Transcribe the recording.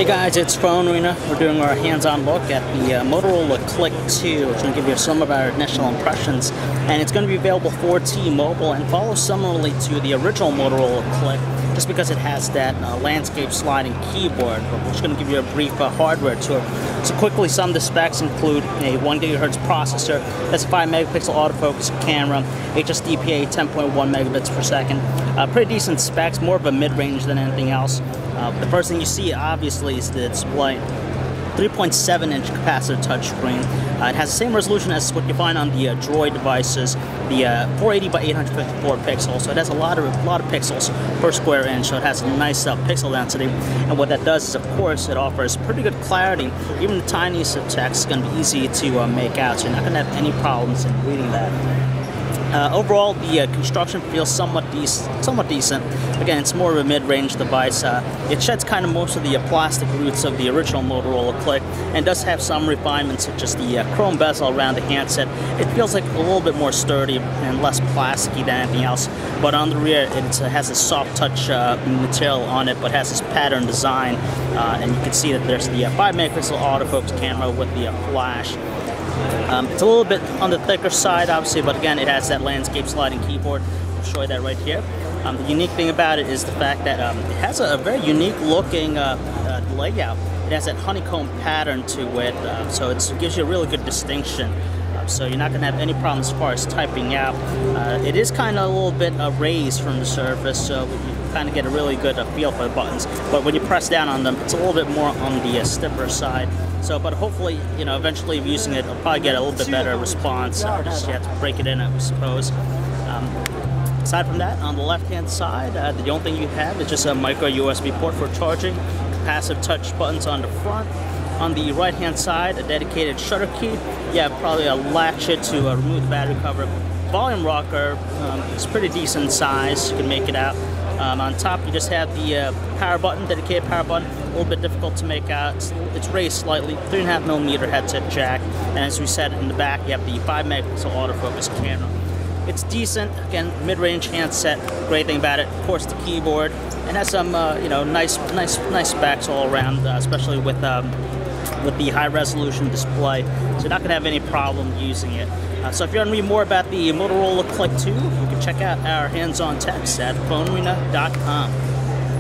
Hey guys, it's PhoneArena. We're doing our hands-on look at the Motorola CLIQ 2, which is going to give you some of our initial impressions. And it's going to be available for T-Mobile and follows similarly to the original Motorola CLIQ, just because it has that landscape sliding keyboard. But we're just going to give you a brief hardware tour. So quickly, some of the specs include a 1 GHz processor, that's a 5 megapixel autofocus camera, HSDPA 10.1 megabits per second. Pretty decent specs, more of a mid-range than anything else. The first thing you see, obviously, is the display. 3.7-inch capacitive touchscreen. It has the same resolution as what you find on the Droid devices, the 480 by 854 pixels. So it has a lot of pixels per square inch. So it has a nice pixel density. And what that does is, of course, it offers pretty good clarity. Even the tiniest of text is going to be easy to make out. So you're not going to have any problems in reading that. Overall, the construction feels somewhat decent. Again, it's more of a mid-range device. It sheds kind of most of the plastic roots of the original Motorola CLIQ, and does have some refinements such as the chrome bezel around the handset. It feels like a little bit more sturdy and less plasticky than anything else. But on the rear, it has a soft touch material on it, but has this pattern design. And you can see that there's the 5 megapixel autofocus camera with the flash. It's a little bit on the thicker side, obviously, but again, it has that landscape sliding keyboard. I'll show you that right here. The unique thing about it is the fact that it has a very unique looking layout. It has that honeycomb pattern to it, so it gives you a really good distinction. So you're not going to have any problems as far as typing out. It is kind of a little bit raised from the surface, so you kind of get a really good feel for the buttons. But when you press down on them, it's a little bit more on the stiffer side. So, but hopefully, you know, eventually using it, you'll probably get a little bit better response. Just you have to break it in, I suppose. Aside from that, on the left-hand side, the only thing you have is just a micro USB port for charging, capacitive touch buttons on the front. On the right-hand side, a dedicated shutter key. Yeah, probably a latch it to remove the battery cover. Volume rocker, it's pretty decent size. You can make it out. On top, you just have the power button, dedicated power button. A little bit difficult to make out. It's raised slightly. 3.5mm headset jack. And as we said, in the back, you have the 5 megapixel autofocus camera. It's decent. Again, mid-range handset. Great thing about it, of course, the keyboard. And has some, you know, nice specs all around, especially with the high-resolution display. So you're not going to have any problem using it. So if you want to read more about the Motorola CLIQ 2, you can check out our hands-on text at PhoneArena.com.